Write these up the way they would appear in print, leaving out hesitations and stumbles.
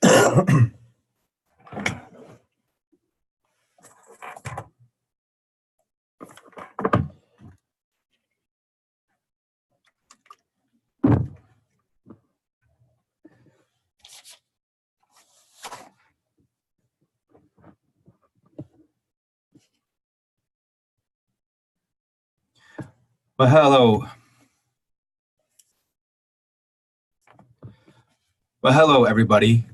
Well, hello. Well, hello, everybody.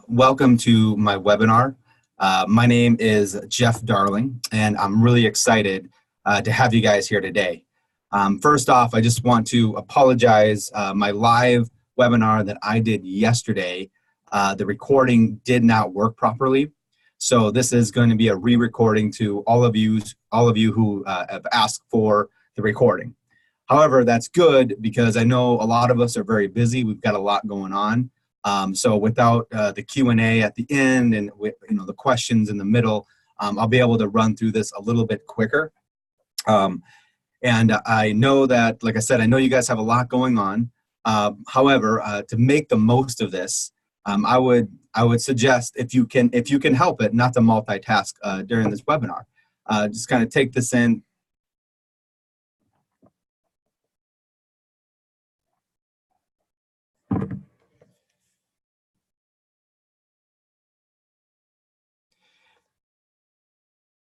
Welcome to my webinar. My name is Jeff Darling, and I'm really excited to have you guys here today. First off, I just want to apologize. My live webinar that I did yesterday, the recording did not work properly. So this is going to be a re-recording to all of you who have asked for the recording. However, that's good because I know a lot of us are very busy. We've got a lot going on. So without the Q&A at the end and the questions in the middle, I'll be able to run through this a little bit quicker. And I know that, like I said, I know you guys have a lot going on. However, to make the most of this, I would suggest if you can help it, not to multitask during this webinar. Just kind of take this in.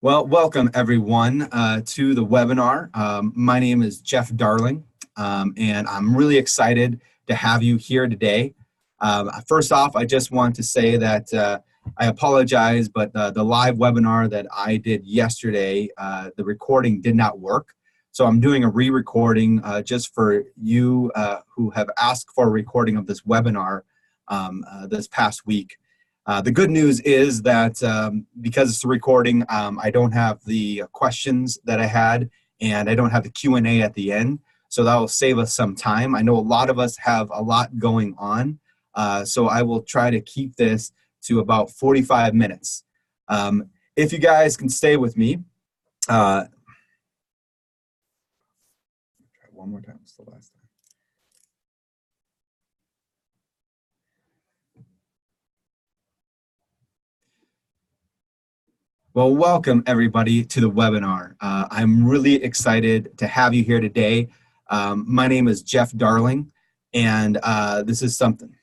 Well, welcome everyone to the webinar. My name is Jeff Darling, and I'm really excited to have you here today. First off, I just want to say that I apologize, but the live webinar that I did yesterday, the recording did not work. So I'm doing a re-recording just for you who have asked for a recording of this webinar this past week. The good news is that because it's a recording, I don't have the questions that I had, and I don't have the Q&A at the end, so that will save us some time. I know a lot of us have a lot going on, so I will try to keep this to about 45 minutes. If you guys can stay with me. Try one more time, it's the last time. Well, welcome everybody to the webinar. I'm really excited to have you here today. My name is Jeff Darling, and this is something.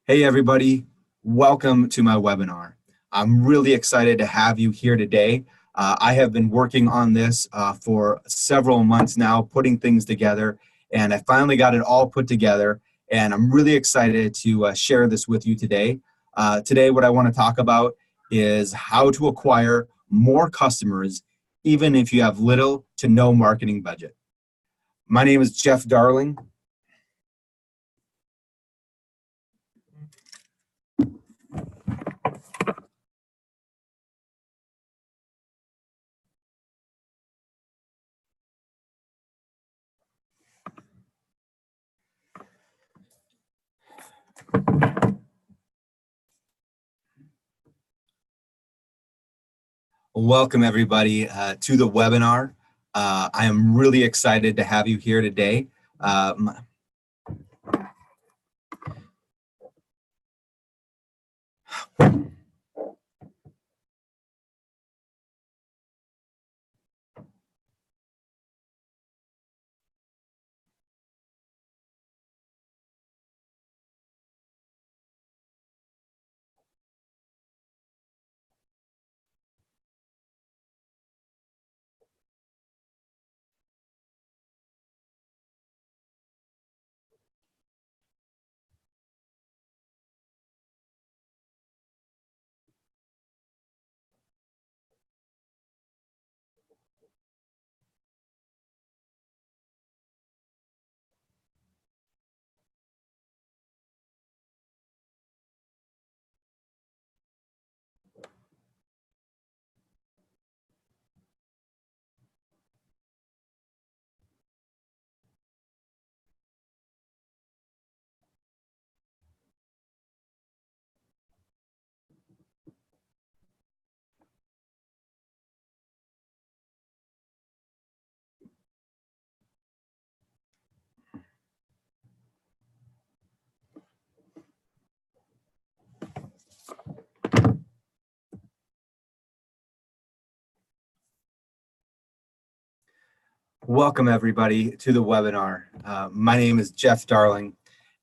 Hey everybody, welcome to my webinar. I'm really excited to have you here today. I have been working on this for several months now, putting things together, and I finally got it all put together. And I'm really excited to share this with you today. Today, what I want to talk about is how to acquire more customers, even if you have little to no marketing budget. My name is Jeff Darling. Welcome everybody to the webinar. I am really excited to have you here today. Welcome everybody to the webinar. My name is Jeff Darling,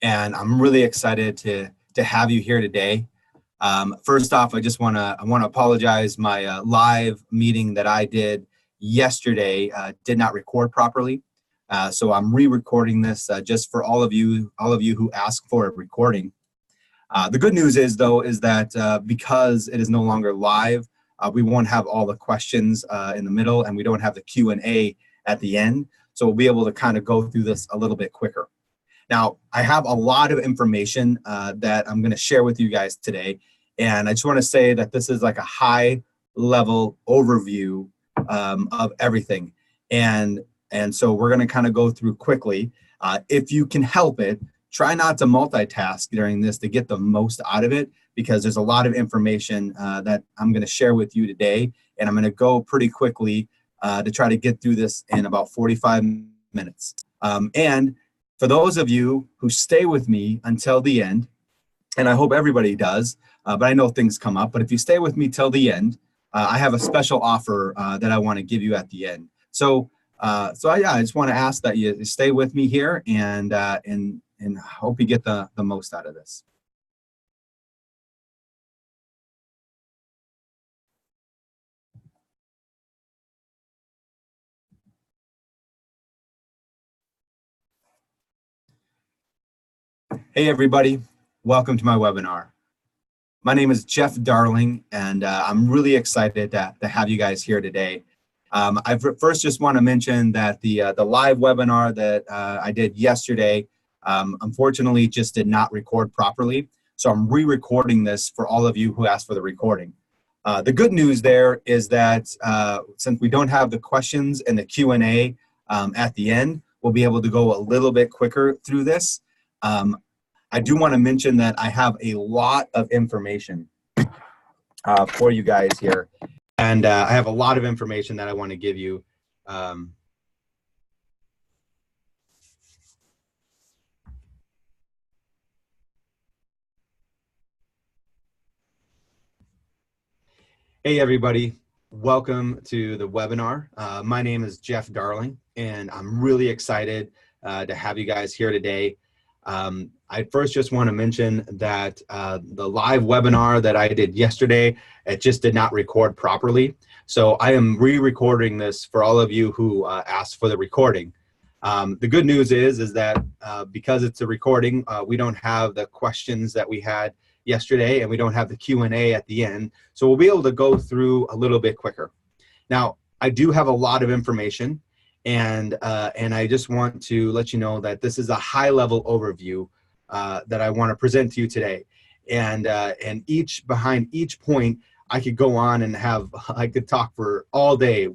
and I'm really excited to have you here today. First off, I want to apologize. My live meeting that I did yesterday did not record properly, so I'm re-recording this just for all of you who asked for a recording. The good news is though is that because it is no longer live, we won't have all the questions in the middle, and we don't have the Q&A at the end. So we'll be able to kind of go through this a little bit quicker. Now, I have a lot of information that I'm going to share with you guys today. And I just want to say that this is like a high level overview of everything. And so we're going to kind of go through quickly. If you can help it, try not to multitask during this to get the most out of it, because there's a lot of information that I'm going to share with you today. And I'm going to go pretty quickly to try to get through this in about 45 minutes. And for those of you who stay with me until the end, and I hope everybody does, but I know things come up, but if you stay with me till the end, I have a special offer that I want to give you at the end. So I just want to ask that you stay with me here, and hope you get the most out of this. Hey everybody, welcome to my webinar. My name is Jeff Darling, and I'm really excited to have you guys here today. I first just want to mention that the live webinar that I did yesterday, unfortunately just did not record properly. So I'm re-recording this for all of you who asked for the recording. The good news there is that since we don't have the questions and the Q&A at the end, we'll be able to go a little bit quicker through this. I do want to mention that I have a lot of information for you guys here. And I have a lot of information that I want to give you. Hey everybody, welcome to the webinar. My name is Jeff Darling, and I'm really excited to have you guys here today. I first just want to mention that the live webinar that I did yesterday, it just did not record properly. So I am re-recording this for all of you who asked for the recording. The good news is that because it's a recording, we don't have the questions that we had yesterday, and we don't have the Q&A at the end. So we'll be able to go through a little bit quicker. Now, I do have a lot of information, and I just want to let you know that this is a high-level overview that I want to present to you today. And behind each point, I could go on and I could talk for all day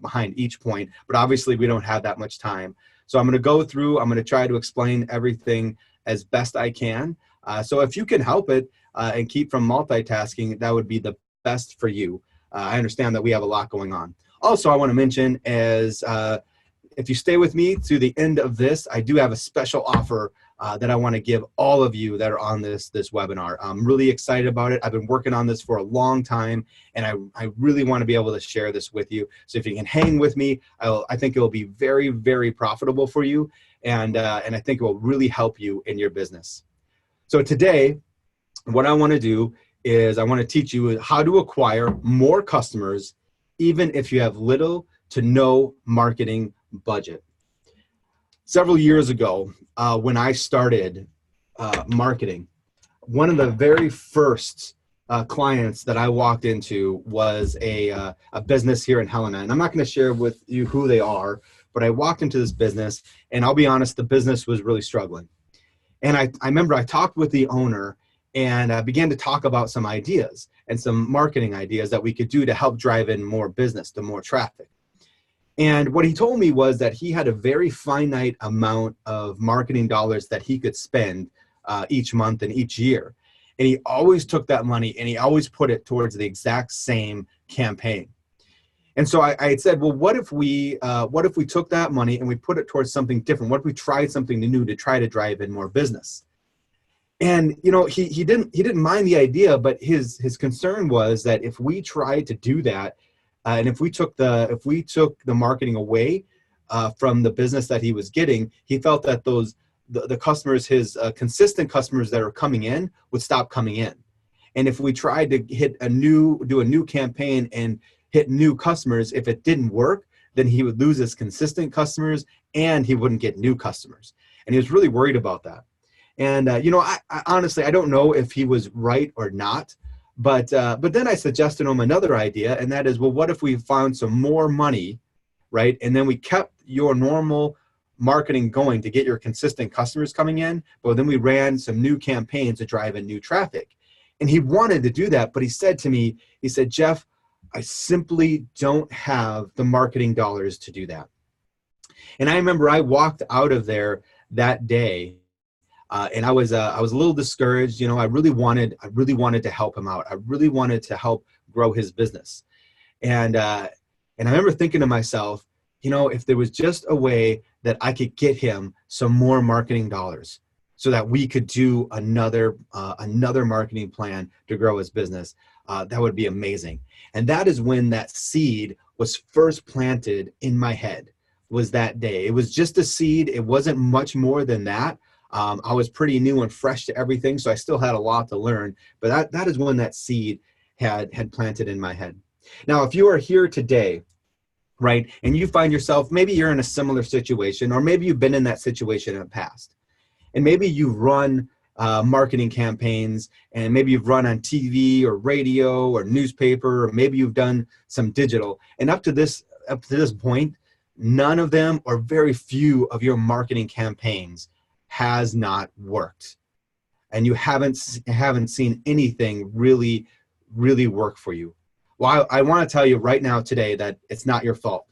behind each point, but obviously we don't have that much time. So I'm going to go through, I'm going to try to explain everything as best I can. So if you can help it and keep from multitasking, that would be the best for you. I understand that we have a lot going on. Also, I want to mention is if you stay with me to the end of this, I do have a special offer that I want to give all of you that are on this webinar. I'm really excited about it. I've been working on this for a long time, and I really want to be able to share this with you. So if you can hang with me, I think it will be very, very profitable for you, and I think it will really help you in your business. So today, what I want to do is I want to teach you how to acquire more customers, even if you have little to no marketing budget. Several years ago, when I started marketing, one of the very first clients that I walked into was a business here in Helena. And I'm not going to share with you who they are, but I walked into this business, and I'll be honest, the business was really struggling. And I remember I talked with the owner and began to talk about some ideas and some marketing ideas that we could do to help drive in more business, to more traffic. And what he told me was that he had a very finite amount of marketing dollars that he could spend each month and each year. And he always took that money and he always put it towards the exact same campaign. And so I had said, well, what if we took that money and we put it towards something different? What if we tried something new to try to drive in more business? And you know, he didn't mind the idea, but his concern was that if we tried to do that, and if we took the marketing away, from the business that he was getting, he felt that the customers, his consistent customers that are coming in, would stop coming in. And if we tried to do a new campaign and hit new customers, if it didn't work, then he would lose his consistent customers and he wouldn't get new customers. And he was really worried about that. And I honestly, I don't know if he was right or not, but then I suggested him another idea, and that is, well, what if we found some more money, right? And then we kept your normal marketing going to get your consistent customers coming in, but then we ran some new campaigns to drive in new traffic. And he wanted to do that, but he said to me, he said, Jeff, I simply don't have the marketing dollars to do that. And I remember I walked out of there that day, and I was a little discouraged. I really wanted to help him out. I really wanted to help grow his business. And I remember thinking to myself, if there was just a way that I could get him some more marketing dollars so that we could do another marketing plan to grow his business, that would be amazing. And that is when that seed was first planted in my head, was that day. It was just a seed. It wasn't much more than that. I was pretty new and fresh to everything, so I still had a lot to learn. But that is when that seed had planted in my head. Now, if you are here today, right, and you find yourself, maybe you're in a similar situation, or maybe you've been in that situation in the past, and maybe you've run marketing campaigns, and maybe you've run on TV or radio or newspaper, or maybe you've done some digital, and up to this point, none of them or very few of your marketing campaigns has not worked, and you haven't seen anything really work for you. Well, I want to tell you right now today that it's not your fault,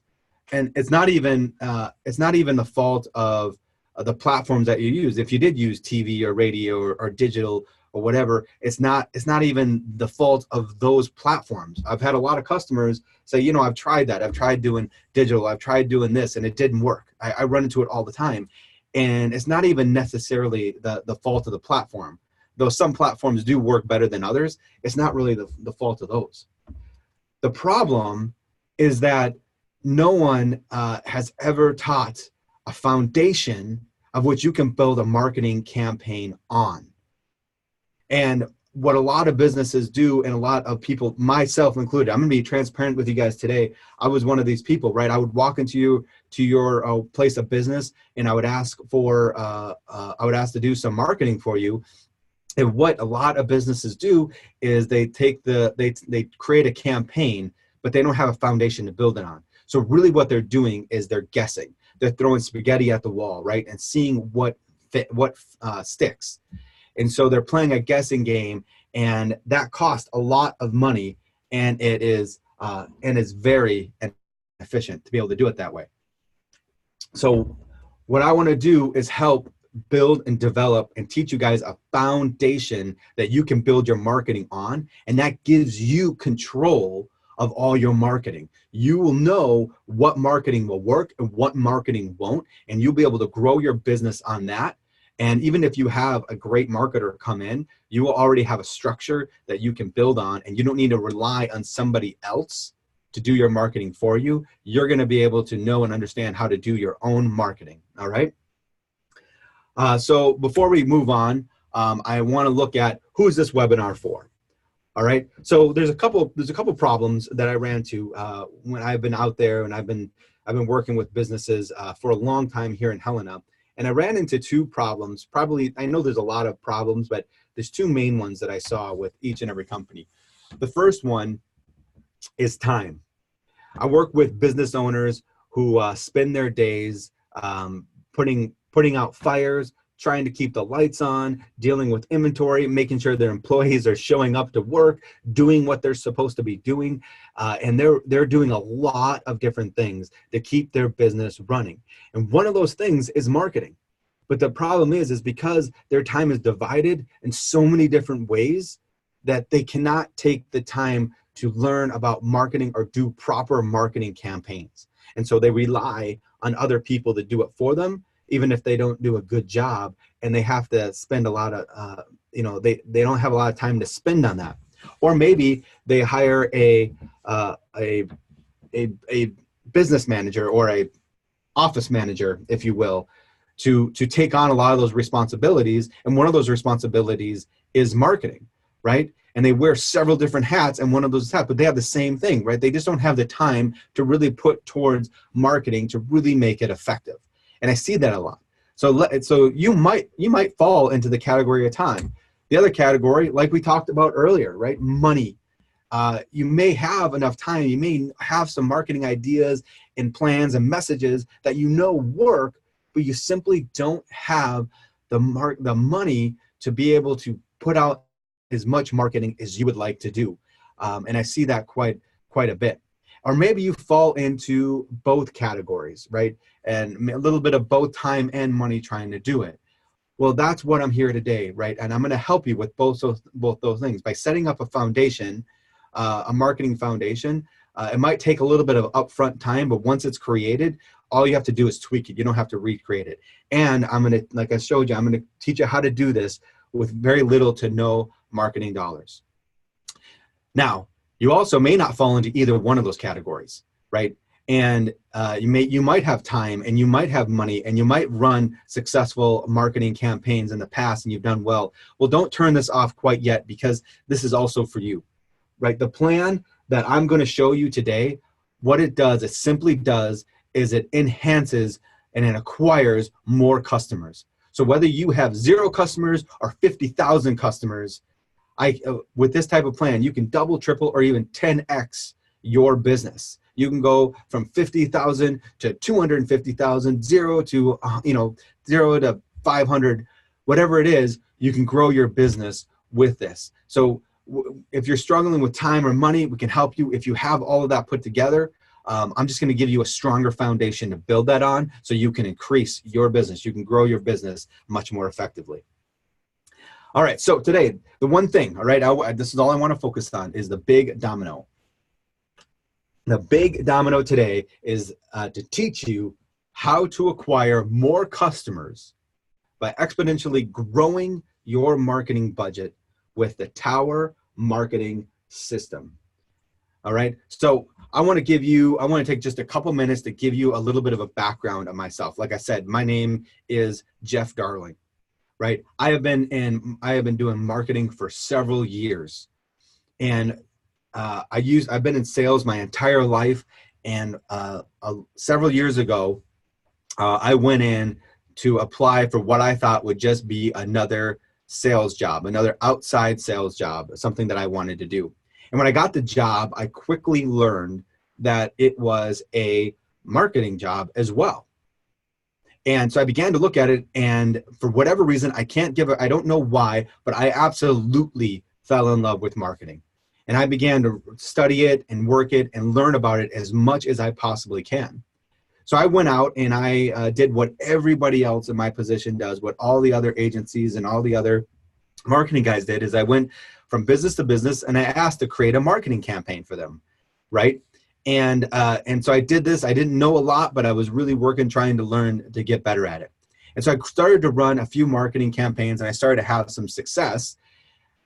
and it's not even the fault of the platforms that you use. If you did use TV or radio or digital or whatever, it's not even the fault of those platforms. I've had a lot of customers say, I've tried that. I've tried doing digital. I've tried doing this, and it didn't work. I run into it all the time. And it's not even necessarily the fault of the platform. Though some platforms do work better than others, it's not really the fault of those. The problem is that no one has ever taught a foundation of which you can build a marketing campaign on. And what a lot of businesses do, and a lot of people, myself included, I'm going to be transparent with you guys today. I was one of these people, right? I would walk into your place of business, and I would ask to do some marketing for you. And what a lot of businesses do is they create a campaign, but they don't have a foundation to build it on. So really what they're doing is they're guessing. They're throwing spaghetti at the wall, right? And seeing what sticks. And so they're playing a guessing game, and that costs a lot of money, and it is very inefficient to be able to do it that way. So what I want to do is help build and develop and teach you guys a foundation that you can build your marketing on, and that gives you control of all your marketing. You will know what marketing will work and what marketing won't, and you'll be able to grow your business on that. And even if you have a great marketer come in, you will already have a structure that you can build on, and you don't need to rely on somebody else to do your marketing for you. You're going to be able to know and understand how to do your own marketing. All right. So before we move on, I want to look at who is this webinar for. All right. So there's a couple problems that I ran into when I've been out there, and I've been working with businesses for a long time here in Helena. And I ran into two problems. Probably, I know there's a lot of problems, but there's two main ones that I saw with each and every company. The first one is time. I work with business owners who spend their days putting out fires, trying to keep the lights on, dealing with inventory, making sure their employees are showing up to work, doing what they're supposed to be doing. And they're doing a lot of different things to keep their business running. And one of those things is marketing. But the problem is because their time is divided in so many different ways that they cannot take the time to learn about marketing or do proper marketing campaigns. And so they rely on other people to do it for them, even if they don't do a good job, and they have to spend a lot of, they don't have a lot of time to spend on that. Or maybe they hire a business manager or office manager, if you will, to take on a lot of those responsibilities. And one of those responsibilities is marketing, right? And they wear several different hats, and one of those hats, but they have the same thing, right? They just don't have the time to really put towards marketing to really make it effective. And I see that a lot. So you might fall into the category of time. The other category, like we talked about earlier, right? Money. You may have enough time. You may have some marketing ideas and plans and messages that you know work, but you simply don't have the money to be able to put out as much marketing as you would like to do. And I see that quite a bit. Or maybe you fall into both categories, right? And a little bit of both time and money trying to do it. Well, that's what I'm here today, right? And I'm going to help you with both those things by setting up a foundation, a marketing foundation. It might take a little bit of upfront time, but once it's created, all you have to do is tweak it. You don't have to recreate it. And I'm going to, like I showed you, I'm going to teach you how to do this with very little to no marketing dollars. Now, you also may not fall into either one of those categories, right? And you might have time, and you might have money, and you might run successful marketing campaigns in the past, and you've done well. Well, don't turn this off quite yet, because this is also for you, right? The plan that I'm going to show you today, what it does, it simply does, is it enhances and it acquires more customers. So whether you have 0 customers or 50,000 customers, with this type of plan, you can double, triple, or even 10x your business. You can go from 50,000 to 250,000, 0 to 0 to 500, whatever it is. You can grow your business with this. So if you're struggling with time or money, we can help you. If you have all of that put together, I'm just going to give you a stronger foundation to build that on, so you can increase your business. You can grow your business much more effectively. All right, so today, the one thing, all right, this is all I want to focus on, is the big domino. The big domino today is to teach you how to acquire more customers by exponentially growing your marketing budget with the Tower Marketing System. All right, so I want to take just a couple minutes to give you a little bit of a background of myself. Like I said, my name is Jeff Darling, right? I have been doing marketing for several years, and I've been in sales my entire life. And several years ago, I went in to apply for what I thought would just be another sales job, another outside sales job, something that I wanted to do. And when I got the job, I quickly learned that it was a marketing job as well. And so I began to look at it, and for whatever reason, I don't know why, but I absolutely fell in love with marketing. And I began to study it and work it and learn about it as much as I possibly can. So I went out and I did what everybody else in my position does, what all the other agencies and all the other marketing guys did, is I went from business to business and I asked to create a marketing campaign for them, right? And so I did this. I didn't know a lot, but I was really working, trying to learn to get better at it. And so I started to run a few marketing campaigns, and I started to have some success.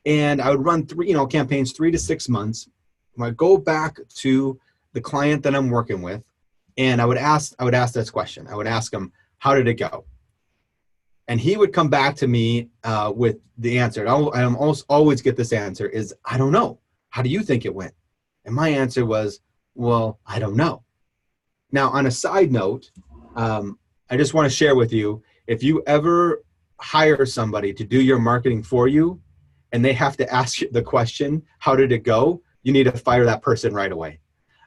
And I would run campaigns 3 to 6 months. When I go back to the client that I'm working with, and I would ask this question. I would ask him, how did it go? And he would come back to me with the answer. I almost always get this answer is, I don't know. How do you think it went? And my answer was, well, I don't know. Now, on a side note, I just want to share with you, if you ever hire somebody to do your marketing for you and they have to ask you the question, how did it go? You need to fire that person right away.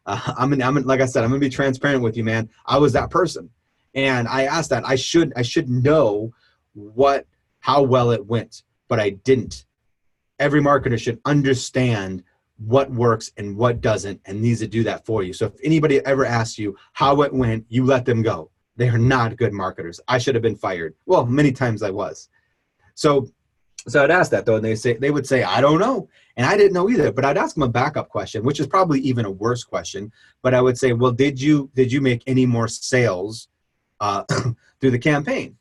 Like I said, I'm going to be transparent with you, man. I was that person. And I asked that. I should know how well it went, but I didn't. Every marketer should understand what works and what doesn't, and needs to do that for you. So if anybody ever asks you how it went, you let them go. They are not good marketers. I should have been fired. Well, many times I was. So I'd ask that though, and they would say, I don't know. And I didn't know either, but I'd ask them a backup question, which is probably even a worse question. But I would say, well, did you make any more sales through the campaign?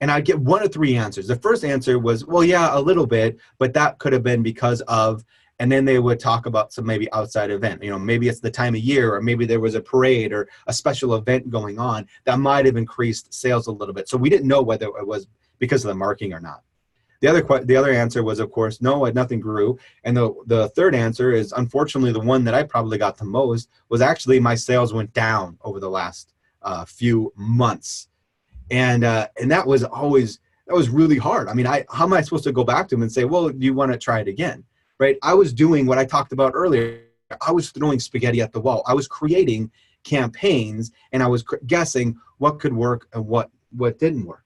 And I'd get 1 of 3 answers. The first answer was, well, yeah, a little bit, but that could have been because of and then they would talk about some maybe outside event. Maybe it's the time of year, or maybe there was a parade or a special event going on that might have increased sales a little bit. So we didn't know whether it was because of the marketing or not. The other answer was, of course, no, nothing grew. And the third answer is, unfortunately, the one that I probably got the most was actually my sales went down over the last few months. And that was really hard. I mean, how am I supposed to go back to them and say, well, do you want to try it again? Right? I was doing what I talked about earlier. I was throwing spaghetti at the wall. I was creating campaigns, and I was guessing what could work and what didn't work.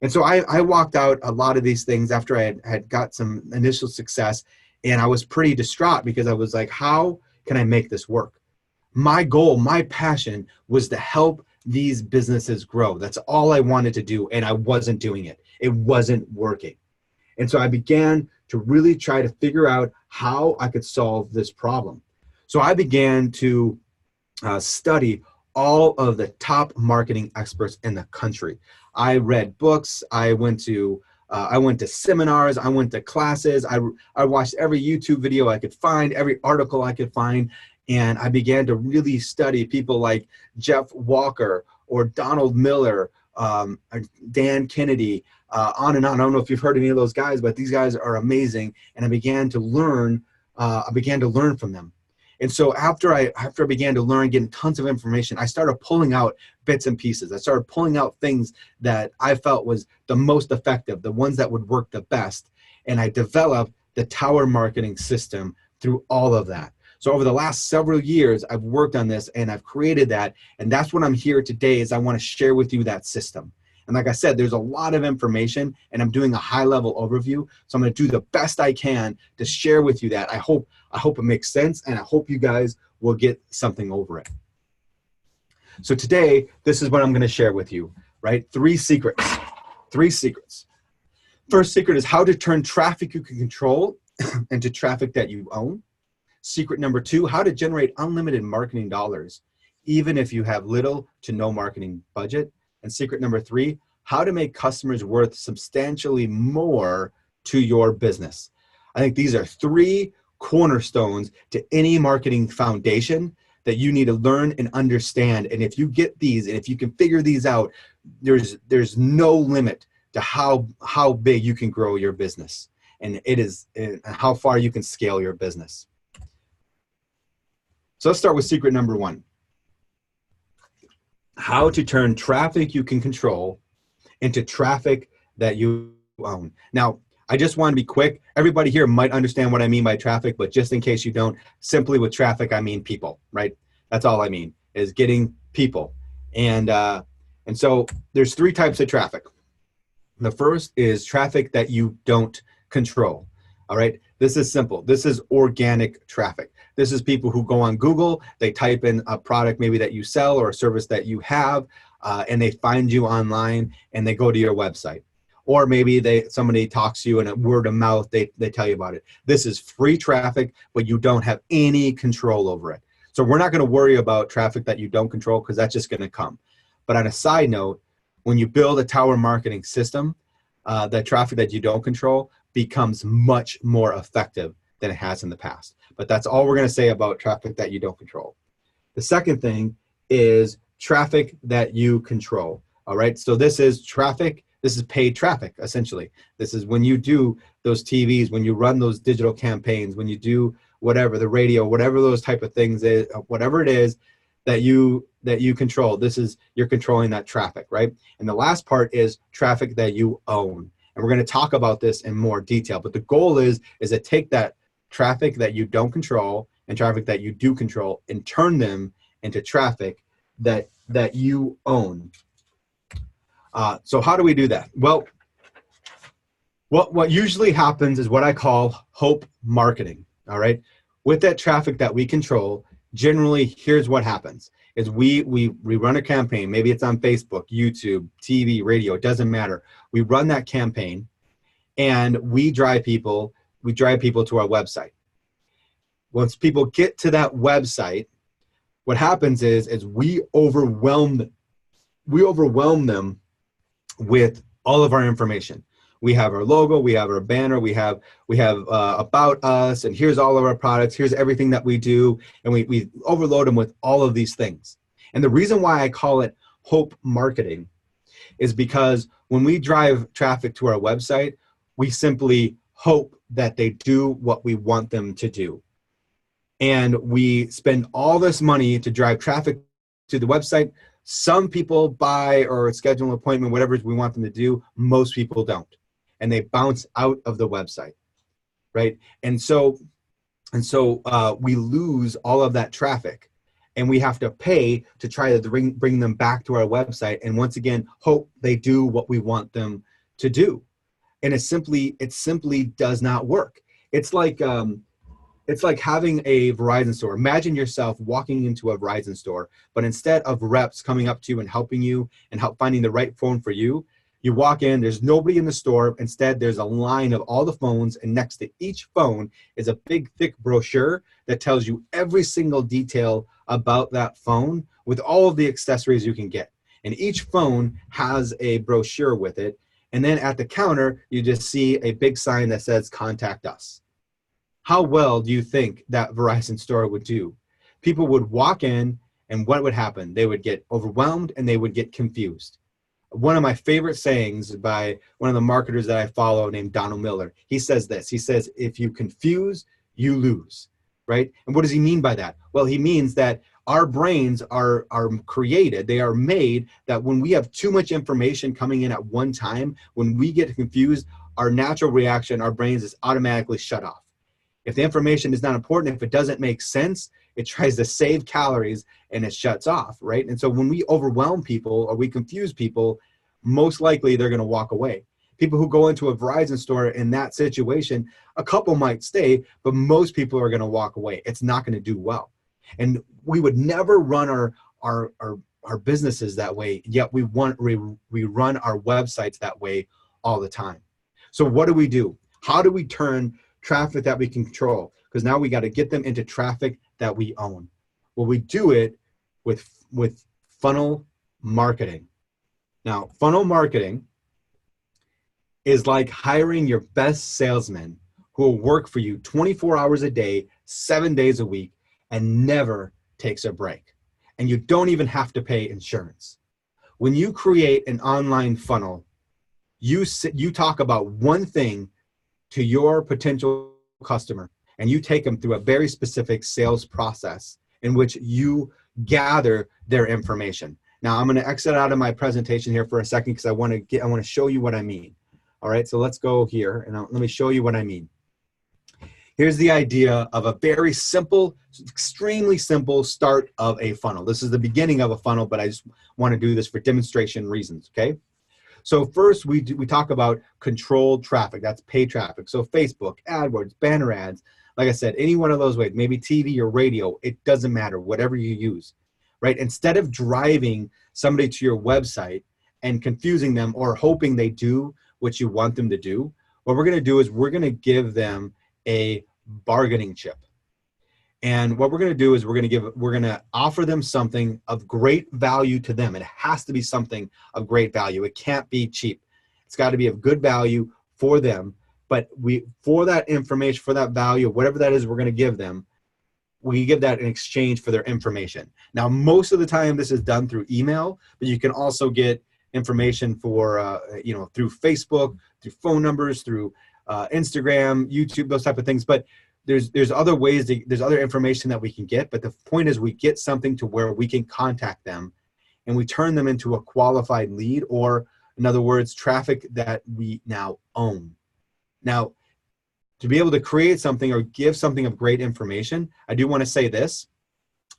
And so I walked out a lot of these things after I had got some initial success, and I was pretty distraught because I was like, how can I make this work? My goal, my passion was to help these businesses grow. That's all I wanted to do, and I wasn't doing it. It wasn't working. And so I began to really try to figure out how I could solve this problem. So I began to study all of the top marketing experts in the country. I read books. I went to seminars. I went to classes. I watched every YouTube video I could find, every article I could find, and I began to really study people like Jeff Walker or Donald Miller, Dan Kennedy, on and on. I don't know if you've heard any of those guys, but these guys are amazing. And I began to learn. From them. And so after I began to learn, getting tons of information, I started pulling out bits and pieces. I started pulling out things that I felt was the most effective, the ones that would work the best. And I developed the Tower Marketing System through all of that. So over the last several years, I've worked on this and I've created that. And that's what I'm here today is I want to share with you that system. And like I said, there's a lot of information and I'm doing a high level overview. So I'm going to do the best I can to share with you that. I hope it makes sense and I hope you guys will get something over it. So today, this is what I'm going to share with you, right? 3 secrets. First secret is how to turn traffic you can control into traffic that you own. Secret number 2, how to generate unlimited marketing dollars, even if you have little to no marketing budget. And secret number 3, how to make customers worth substantially more to your business. I think these are 3 cornerstones to any marketing foundation that you need to learn and understand. And if you get these, and if you can figure these out, there's no limit to how big you can grow your business. And how far you can scale your business. So let's start with secret number 1. How to turn traffic you can control into traffic that you own. Now, I just want to be quick. Everybody here might understand what I mean by traffic, but just in case you don't, simply with traffic, I mean people, right? That's all I mean, is getting people. And so there's 3 types of traffic. The first is traffic that you don't control, all right? This is simple. This is organic traffic. This is people who go on Google, they type in a product maybe that you sell or a service that you have, and they find you online and they go to your website. Or maybe somebody talks to you and a word of mouth, they tell you about it. This is free traffic, but you don't have any control over it. So we're not going to worry about traffic that you don't control because that's just going to come. But on a side note, when you build a Tower Marketing System, that traffic that you don't control becomes much more effective than it has in the past. But that's all we're going to say about traffic that you don't control. The second thing is traffic that you control. All right. So this is traffic. This is paid traffic, essentially. This is when you do those TVs, when you run those digital campaigns, when you do whatever, the radio, whatever those type of things is, whatever it is that you control. You're controlling that traffic, right? And the last part is traffic that you own. And we're going to talk about this in more detail. But the goal is to take that traffic that you don't control and traffic that you do control and turn them into traffic that you own. So how do we do that? Well, what usually happens is what I call hope marketing, all right? With that traffic that we control, generally, here's what happens, is we run a campaign. Maybe it's on Facebook, YouTube, TV, radio, it doesn't matter. We run that campaign and we drive people to our website. Once people get to that website, what happens is we overwhelm them with all of our information. We have our logo, we have our banner, we have about us, and here's all of our products, here's everything that we do, and we overload them with all of these things. And the reason why I call it hope marketing is because when we drive traffic to our website, we simply hope that they do what we want them to do. And we spend all this money to drive traffic to the website. Some people buy or schedule an appointment, whatever we want them to do. Most people don't. And they bounce out of the website, right? And so we lose all of that traffic. And we have to pay to try to bring them back to our website. And once again, hope they do what we want them to do. And it simply does not work. It's like having a Verizon store. Imagine yourself walking into a Verizon store, but instead of reps coming up to you and helping you and finding the right phone for you, you walk in, there's nobody in the store. Instead, there's a line of all the phones, and next to each phone is a big, thick brochure that tells you every single detail about that phone with all of the accessories you can get. And each phone has a brochure with it. And then at the counter, you just see a big sign that says, "Contact us." How well do you think that Verizon store would do? People would walk in, and what would happen? They would get overwhelmed and they would get confused. One of my favorite sayings by one of the marketers that I follow named Donald Miller, he says this. He says, "If you confuse, you lose," right? And what does he mean by that? Well, he means that our brains are created, they are made that when we have too much information coming in at one time, when we get confused, our natural reaction, our brains is automatically shut off. If the information is not important, if it doesn't make sense, it tries to save calories and it shuts off, right? And so when we overwhelm people or we confuse people, most likely they're going to walk away. People who go into a Verizon store in that situation, a couple might stay, but most people are going to walk away. It's not going to do well. And we would never run our businesses that way, yet we run our websites that way all the time. So what do? How do we turn traffic that we can control? Because now we got to get them into traffic that we own. Well, we do it with funnel marketing. Now, funnel marketing is like hiring your best salesman who will work for you 24 hours a day, 7 days a week, and never takes a break. And you don't even have to pay insurance. When you create an online funnel, you talk about one thing to your potential customer, and you take them through a very specific sales process in which you gather their information. Now, I'm going to exit out of my presentation here for a second because I want to show you what I mean. All right, so let's go here and let me show you what I mean. Here's the idea of a very simple, extremely simple start of a funnel. This is the beginning of a funnel, but I just want to do this for demonstration reasons, okay? So first, we talk about controlled traffic. That's paid traffic. So Facebook, AdWords, banner ads, like I said, any one of those ways, maybe TV or radio, it doesn't matter, whatever you use, right? Instead of driving somebody to your website and confusing them or hoping they do what you want them to do, what we're going to do is we're going to give them a bargaining chip. And what we're going to do is we're going to offer them something of great value to them. It has to be something of great value. It can't be cheap. It's got to be of good value for them. But for that information, for that value, whatever that is we're going to give them, we give that in exchange for their information. Now, most of the time this is done through email, but you can also get information for, through Facebook, through phone numbers, through Instagram, YouTube, those type of things. But there's other ways, there's other information that we can get. But the point is we get something to where we can contact them and we turn them into a qualified lead, or in other words, traffic that we now own. Now, to be able to create something or give something of great information, I do want to say this,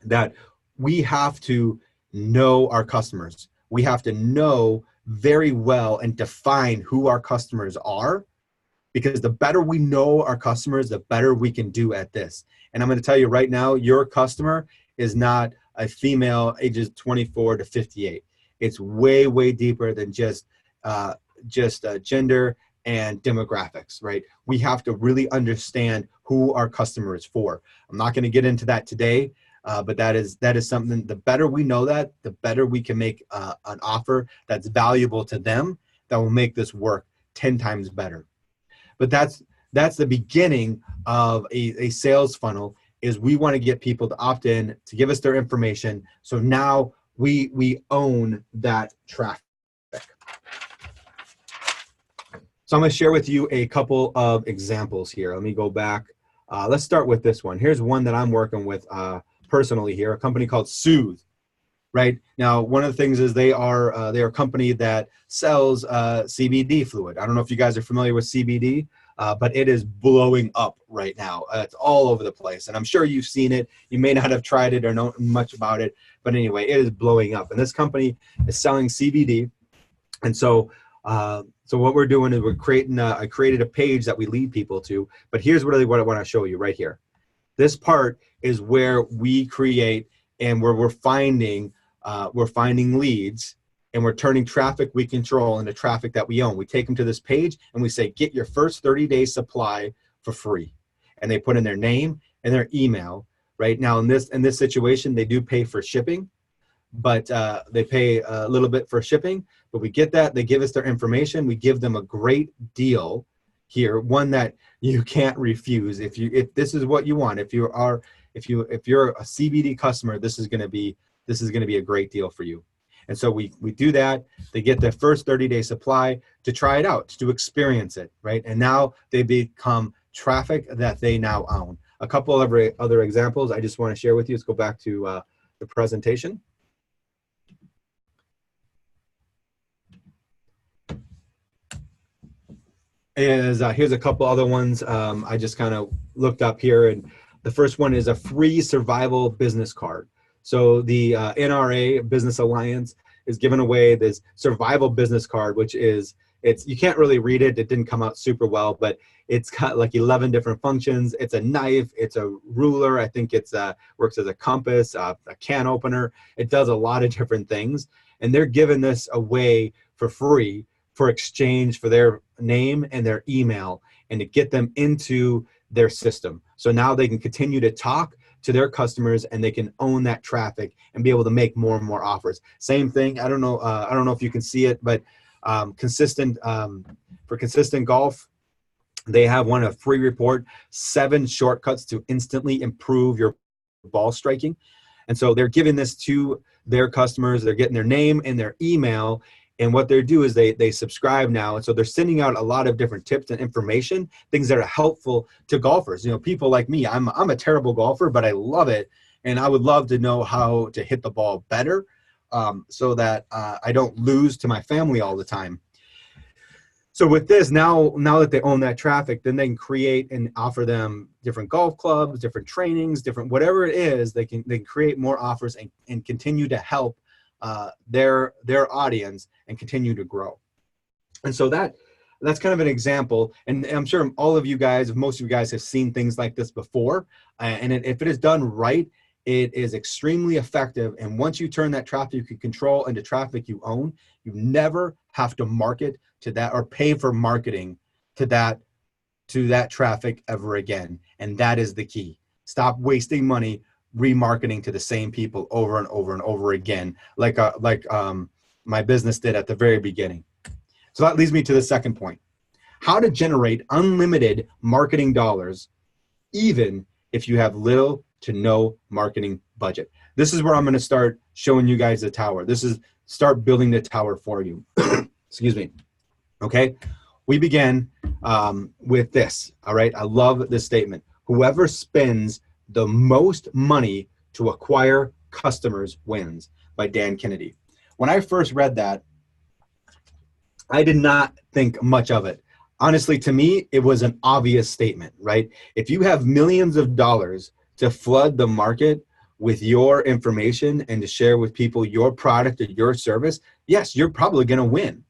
that we have to know our customers. We have to know very well and define who our customers are, because the better we know our customers, the better we can do at this. And I'm going to tell you right now, your customer is not a female ages 24 to 58. It's way, way deeper than just gender and demographics, right? We have to really understand who our customer is for. I'm not going to get into that today, but that is something. The better we know that, the better we can make an offer that's valuable to them that will make this work 10 times better. But that's the beginning of a sales funnel, is we want to get people to opt in, to give us their information. So now we own that traffic. So I'm going to share with you a couple of examples here. Let me go back. Let's start with this one. Here's one that I'm working with personally here, a company called Soothe. Right now, one of the things is they're a company that sells CBD fluid. I don't know if you guys are familiar with CBD, but it is blowing up right now. It's all over the place, and I'm sure you've seen it. You may not have tried it or know much about it, but anyway, it is blowing up. And this company is selling CBD, and so what we're doing is we're creating. I created a page that we lead people to. But here's really what I want to show you right here. This part is where we create and where we're finding leads, and we're turning traffic we control into traffic that we own. We take them to this page and we say, get your first 30-day supply for free. And they put in their name and their email. Right now in this situation, they do pay for shipping, but they pay a little bit for shipping, but we get that. They give us their information. We give them a great deal here, one that you can't refuse. If this is what you want, if you're a CBD customer, this is going to be a great deal for you. And so we do that. They get their first 30-day supply to try it out, to experience it, right? And now they become traffic that they now own. A couple of other examples I just want to share with you. Let's go back to the presentation. Here's a couple other ones I just kind of looked up here. And the first one is a free survival business card. So the NRA Business Alliance is giving away this survival business card, which is, you can't really read it. It didn't come out super well, but it's got like 11 different functions. It's a knife, it's a ruler. I think it's works as a compass, a can opener. It does a lot of different things. And they're giving this away for free for exchange for their name and their email, and to get them into their system. So now they can continue to talk to their customers, and they can own that traffic and be able to make more and more offers. Same thing. I don't know if you can see it, but for Consistent Golf, they have a free report, 7 shortcuts to instantly improve your ball striking. And so they're giving this to their customers. They're getting their name and their email. And what they do is they subscribe now. And so they're sending out a lot of different tips and information, things that are helpful to golfers. You know, people like me, I'm a terrible golfer, but I love it. And I would love to know how to hit the ball better so that I don't lose to my family all the time. So with this, now that they own that traffic, then they can create and offer them different golf clubs, different trainings, different whatever it is. They can create more offers and continue to help their audience and continue to grow. And so that's kind of an example. And I'm sure all of you guys, most of you guys have seen things like this before. And if it is done right, it is extremely effective. And once you turn that traffic you can control into traffic you own, you never have to market to that or pay for marketing to that traffic ever again. And that is the key. Stop wasting money remarketing to the same people over and over and over again, like my business did at the very beginning. So that leads me to the second point: how to generate unlimited marketing dollars, even if you have little to no marketing budget. This is where I'm going to start showing you guys the tower. This is start building the tower for you. Excuse me. Okay. We begin with this. All right. I love this statement. Whoever spends the most money to acquire customers wins, by Dan Kennedy. When I first read that, I did not think much of it. Honestly, to me, it was an obvious statement, right? If you have millions of dollars to flood the market with your information and to share with people your product or your service, yes, you're probably going to win,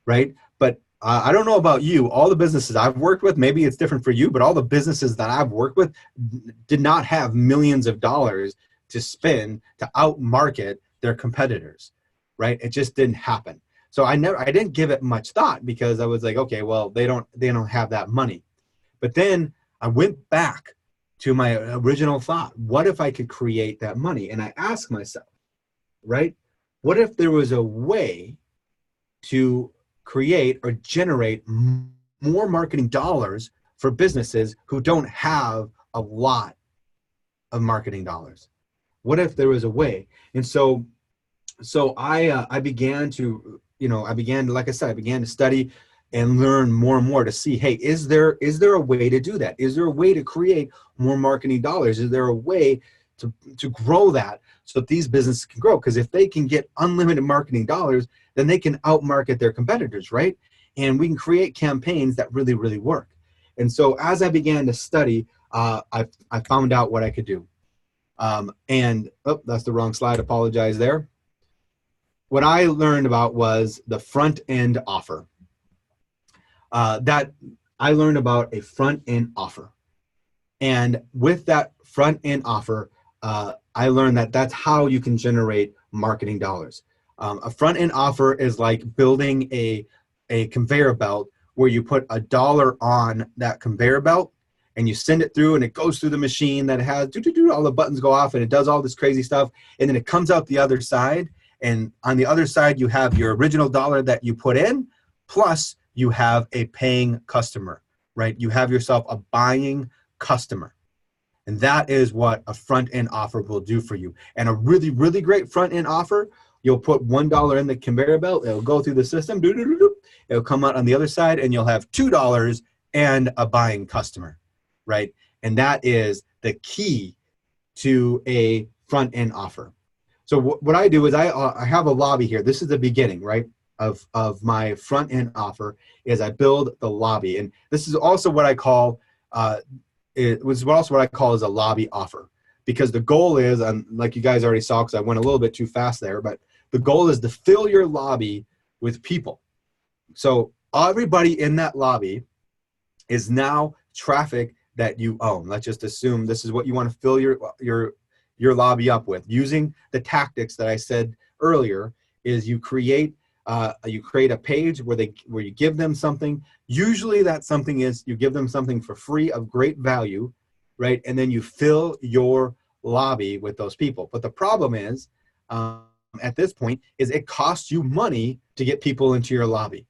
right? But I don't know about you. All the businesses I've worked with, maybe it's different for you, but all the businesses that I've worked with did not have millions of dollars to spend to outmarket their competitors, right? It just didn't happen. So I didn't give it much thought because I was like, okay, well, they don't have that money. But then I went back to my original thought. What if I could create that money? And I asked myself, right, what if there was a way to create or generate more marketing dollars for businesses who don't have a lot of marketing dollars? What if there was a way? And so I began to, like I said, I began to study and learn more and more to see, hey, is there a way to do that? Is there a way to create more marketing dollars? Is there a way to grow that so that these businesses can grow? Because if they can get unlimited marketing dollars, then they can outmarket their competitors, right? And we can create campaigns that really, really work. And so as I began to study, I found out what I could do. That's the wrong slide. Apologize there. What I learned about was the front end offer. That I learned about a front end offer. And with that front end offer, I learned that that's how you can generate marketing dollars. A front end offer is like building a conveyor belt where you put $1 on that conveyor belt and you send it through and it goes through the machine that has all the buttons go off and it does all this crazy stuff. And then it comes out the other side. And on the other side, you have your original dollar that you put in, plus you have a paying customer, right? You have yourself a buying customer. And that is what a front-end offer will do for you. And a really, really great front-end offer, you'll put $1 in the conveyor belt, it'll go through the system, it'll come out on the other side, and you'll have $2 and a buying customer, right? And that is the key to a front-end offer. So what I do is I have a lobby here. This is the beginning, right, of my front-end offer, is I build the lobby. And this is also what I call, is a lobby offer. Because the goal is, like you guys already saw, because I went a little bit too fast there, but the goal is to fill your lobby with people. So everybody in that lobby is now traffic that you own. Let's just assume this is what you want to fill your lobby up with. Using the tactics that I said earlier, is you create a page where you give them something. Usually that something is you give them something for free of great value, right? And then you fill your lobby with those people. But the problem is, at this point, is it costs you money to get people into your lobby.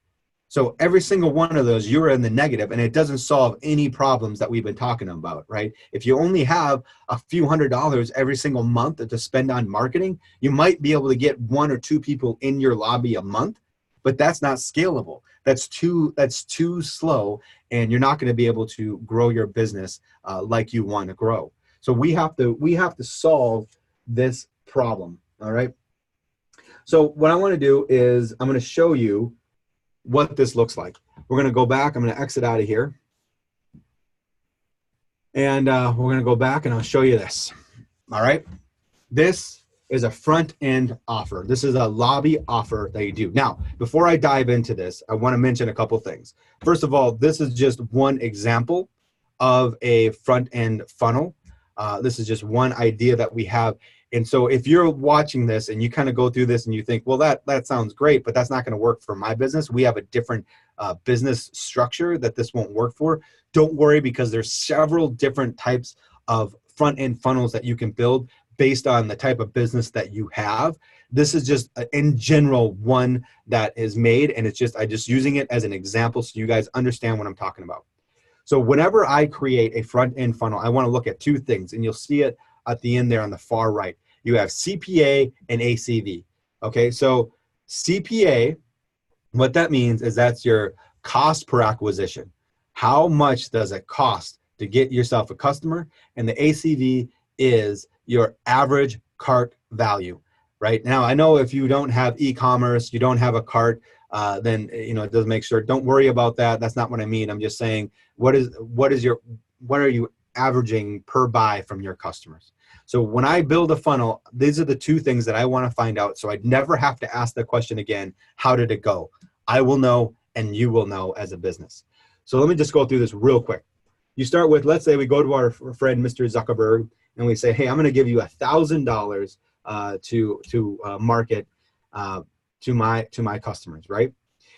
So every single one of those, you're in the negative, and it doesn't solve any problems that we've been talking about, right? If you only have a few $100s every single month to spend on marketing, you might be able to get 1 or 2 people in your lobby a month, but that's not scalable. That's too slow, and you're not going to be able to grow your business like you want to grow. So we have to solve this problem, all right? So what I want to do is I'm going to show you what this looks like. We're going to go back. I'm going to exit out of here. And we're going to go back and I'll show you this. All right. This is a front end offer. This is a lobby offer that you do. Now, before I dive into this, I want to mention a couple things. First of all, this is just one example of a front end funnel. This is just one idea that we have. And so if you're watching this and you kind of go through this and you think, well, that sounds great, but that's not going to work for my business. We have a different business structure that this won't work for. Don't worry, because there's several different types of front-end funnels that you can build based on the type of business that you have. This is just in general one that is made, and I'm just using it as an example so you guys understand what I'm talking about. So whenever I create a front-end funnel, I want to look at 2 things, and you'll see it at the end there on the far right. You have CPA and ACV. Okay, so CPA, what that means is that's your cost per acquisition. How much does it cost to get yourself a customer? And the ACV is your average cart value, right? Now, I know if you don't have e-commerce, you don't have a cart, then it doesn't make sure. Don't worry about that. That's not what I mean. I'm just saying, what are you averaging per buy from your customers? So when I build a funnel, these are the 2 things that I want to find out. So I'd never have to ask the question again, how did it go? I will know, and you will know as a business. So let me just go through this real quick. You start with, let's say we go to our friend, Mr. Zuckerberg, and we say, hey, I'm going to give you $1,000 to market to my customers, right?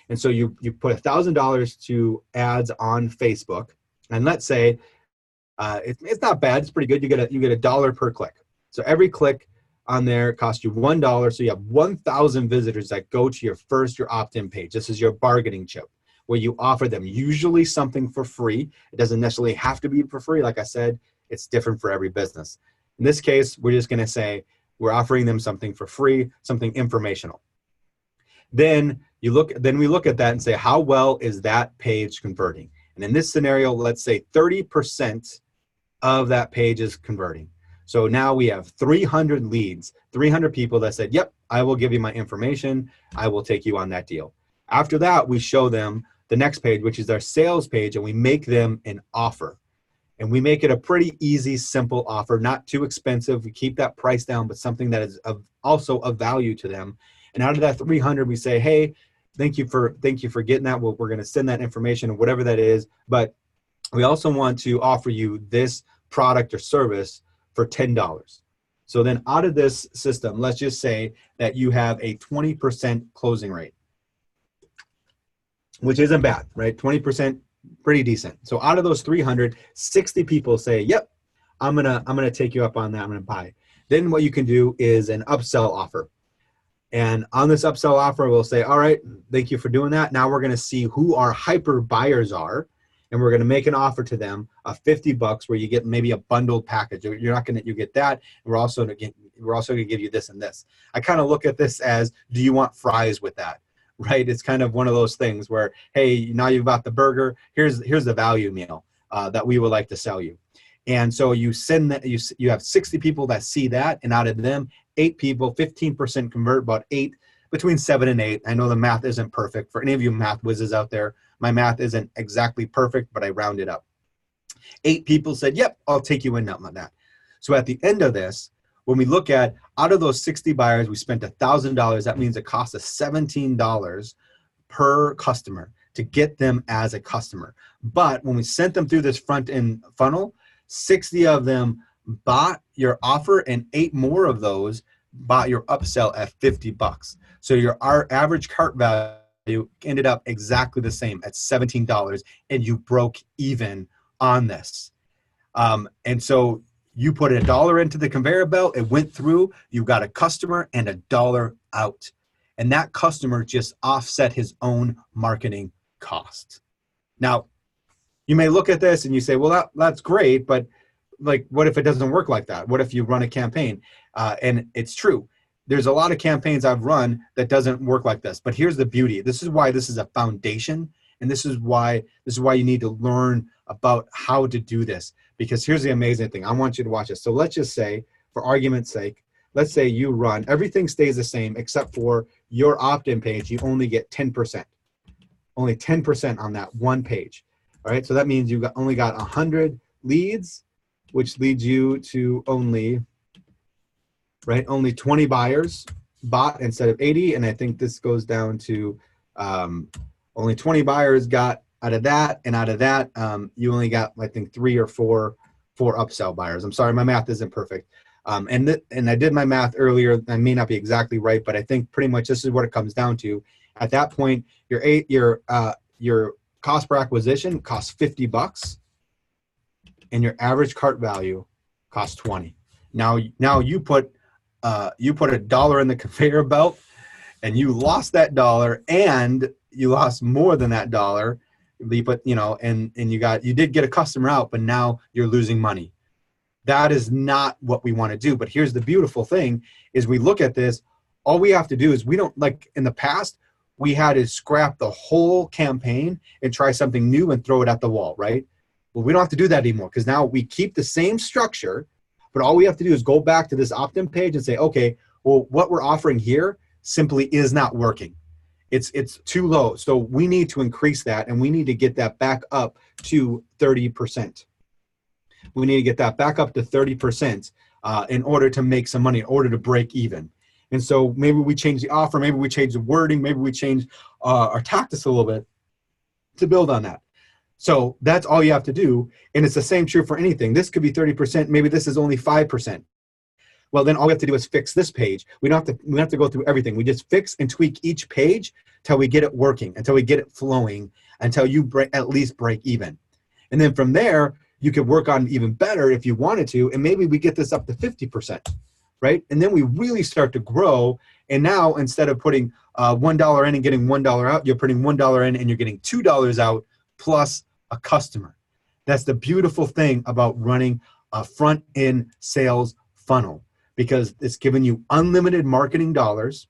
And so you put $1,000 to ads on Facebook, and let's say, it's not bad. It's pretty good. You get $1 per click. So every click on there. It costs you $1. So you have 1,000 visitors that go to your opt-in page. This is your bargaining chip where you offer them usually something for free. It doesn't necessarily have to be for free. Like I said, it's different for every business. In this case, we're just going to say we're offering them something for free, something informational. Then we look at that and say, how well is that page converting? And in this scenario, let's say 30% of that page is converting. So now we have 300 leads, 300 people that said, yep, I will give you my information. I will take you on that deal. After that, we show them the next page, which is our sales page, and we make them an offer. And we make it a pretty easy, simple offer, not too expensive. We keep that price down, but something that is also of value to them. And out of that 300, we say, hey, thank you for getting that. We're going to send that information or whatever that is. But we also want to offer you this product or service for $10. So then out of this system, let's just say that you have a 20% closing rate, which isn't bad, right? 20%, pretty decent. So out of those 300, 60 people say, yep, I'm gonna take you up on that. I'm gonna buy. Then what you can do is an upsell offer. And on this upsell offer, we'll say, all right, thank you for doing that. Now we're going to see who our hyper buyers are. And we're going to make an offer to them of $50 where you get maybe a bundled package. You get that. And we're also going to give you this and this. I kind of look at this as, do you want fries with that? Right? It's kind of one of those things where, hey, now you've got the burger. Here's the value meal that we would like to sell you. And so you send that, you have 60 people that see that, and out of them, 8 people, 15% convert, about 8, between 7 and 8. I know the math isn't perfect. For any of you math whizzes out there, my math isn't exactly perfect, but I round it up. 8 people said, yep, I'll take you in on that. So at the end of this, when we look at, out of those 60 buyers, we spent $1,000. That means it costs us $17 per customer to get them as a customer. But when we sent them through this front end funnel, 60 of them bought your offer, and 8 more of those bought your upsell at $50. So our average cart value ended up exactly the same at $17, and you broke even on this. And so you put $1 into the conveyor belt, it went through, you got a customer and $1 out. And that customer just offset his own marketing cost. Now, you may look at this and you say, well, that's great, but like, what if it doesn't work like that? What if you run a campaign? And it's true. There's a lot of campaigns I've run that doesn't work like this. But here's the beauty. This is why this is a foundation. And this is why you need to learn about how to do this. Because here's the amazing thing. I want you to watch this. So let's just say, for argument's sake, let's say you run, everything stays the same except for your opt-in page. You only get 10%. Only 10% on that one page. All right, so that means you only got 100 leads, which leads you to only 20 buyers bought instead of 80. And I think this goes down to only 20 buyers got out of that. And out of that, you only got, I think, 3 or 4 upsell buyers. I'm sorry, my math isn't perfect. And I did my math earlier. I may not be exactly right, but I think pretty much this is what it comes down to. At that point, your cost per acquisition costs $50, and your average cart value costs $20. Now you put $1 in the conveyor belt, and you lost that $1, and you lost more than that $1. But and you did get a customer out, but now you're losing money. That is not what we want to do. But here's the beautiful thing: is we look at this. All we have to do is, we don't, like in the past, we had to scrap the whole campaign and try something new and throw it at the wall, right? Well, we don't have to do that anymore, because now we keep the same structure, but all we have to do is go back to this opt-in page and say, okay, well, what we're offering here simply is not working. It's too low. So we need to increase that, and we need to get that back up to 30%. We need to get that back up to 30% in order to make some money, in order to break even. And so maybe we change the offer, maybe we change the wording, maybe we change our tactics a little bit to build on that. So that's all you have to do. And it's the same true for anything. This could be 30%, maybe this is only 5%. Well, then all we have to do is fix this page. We don't have to go through everything. We just fix and tweak each page until we get it working, until we get it flowing, until you at least break even. And then from there, you could work on even better if you wanted to, and maybe we get this up to 50%. right? And then we really start to grow. And now instead of putting $1 in and getting $1 out, you're putting $1 in and you're getting $2 out plus a customer. That's the beautiful thing about running a front-end sales funnel, because it's giving you unlimited marketing dollars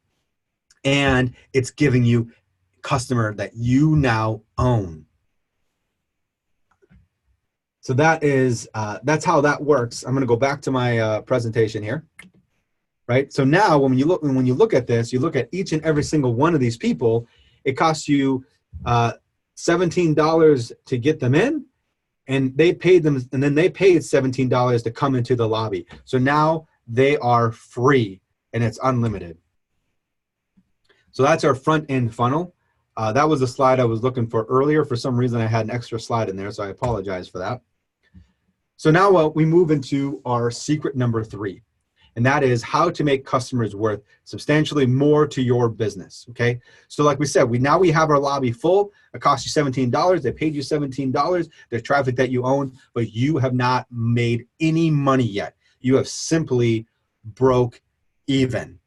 and it's giving you customer that you now own. So that is, that's how that works. I'm going to go back to my presentation here, right? So now when you look at this, you look at each and every single one of these people, it costs you $17 to get them in, and they paid them, and then they paid $17 to come into the lobby. So now they are free and it's unlimited. So that's our front end funnel. That was the slide I was looking for earlier. For some reason, I had an extra slide in there, so I apologize for that. So now we move into our secret number 3, and that is how to make customers worth substantially more to your business, okay? So like we said, now we have our lobby full. It cost you $17. They paid you $17. There's traffic that you own, but you have not made any money yet. You have simply broke even,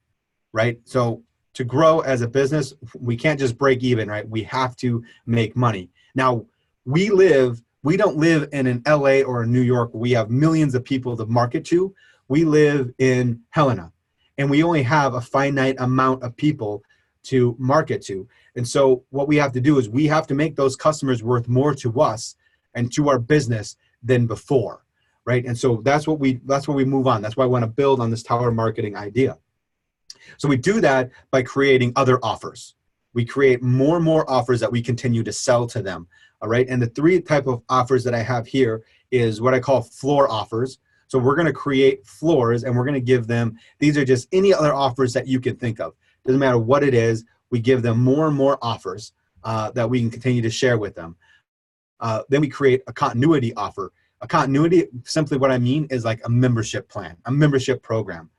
right? So to grow as a business, we can't just break even, right? We have to make money. Now, we don't live in an LA or a New York where we have millions of people to market to. We live in Helena, and we only have a finite amount of people to market to. And so what we have to do is we have to make those customers worth more to us and to our business than before, right? And so that's what we move on. That's why I want to build on this tower marketing idea. So we do that by creating other offers. We create more and more offers that we continue to sell to them, all right? And the 3 type of offers that I have here is what I call floor offers. So we're going to create floors, and we're going to give them, these are just any other offers that you can think of. Doesn't matter what it is, we give them more and more offers that we can continue to share with them. Then we create a continuity offer. A continuity, simply what I mean is like a membership plan, a membership program.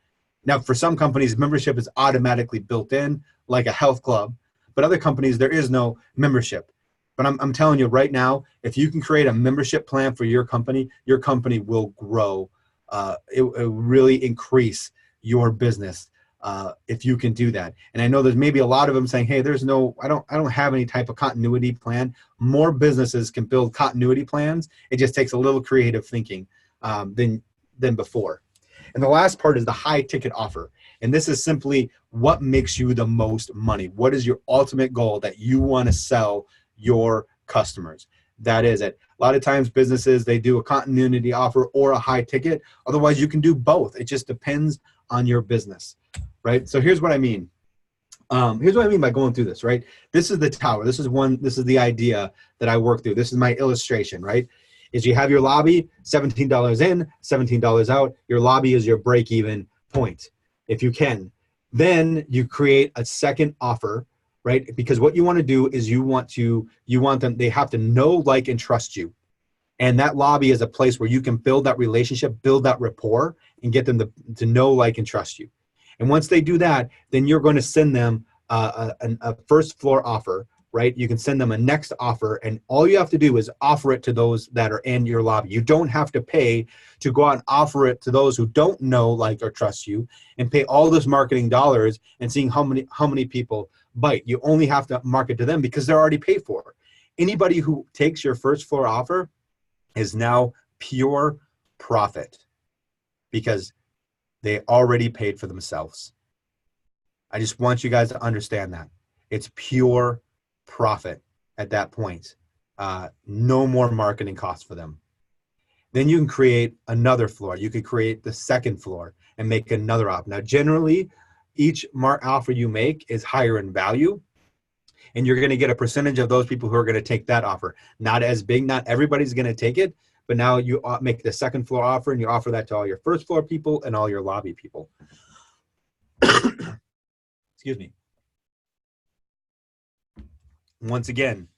Now, for some companies, membership is automatically built in, like a health club. But other companies, there is no membership. But I'm telling you right now, if you can create a membership plan for your company will grow. It will really increase your business if you can do that. And I know there's maybe a lot of them saying, hey, I don't have any type of continuity plan. More businesses can build continuity plans. It just takes a little creative thinking than before. And the last part is the high ticket offer. And this is simply what makes you the most money. What is your ultimate goal that you want to sell your customers? That is it. A lot of times businesses, they do a continuity offer or a high ticket. Otherwise, you can do both. It just depends on your business, right? So here's what I mean. Here's what I mean by going through this, right? This is the tower. This is the idea that I work through. This is my illustration, right? Is you have your lobby, $17 in, $17 out. Your lobby is your break-even point, if you can. Then you create a second offer, right? Because what you want to do is you want them, they have to know, like, and trust you. And that lobby is a place where you can build that relationship, build that rapport, and get them to know, like, and trust you. And once they do that, then you're going to send them a first floor offer, right? You can send them a next offer, and all you have to do is offer it to those that are in your lobby. You don't have to pay to go out and offer it to those who don't know, like, or trust you, and pay all this marketing dollars and seeing how many people bite. You only have to market to them because they're already paid for. Anybody who takes your first floor offer is now pure profit because they already paid for themselves. I just want you guys to understand that. It's pure profit at that point. No more marketing costs for them. Then you can create another floor. You could create the second floor and make another offer. Now, generally, each offer you make is higher in value, and you're going to get a percentage of those people who are going to take that offer. Not as big, not everybody's going to take it, but now you make the second floor offer, and you offer that to all your first floor people and all your lobby people. Excuse me. Once again,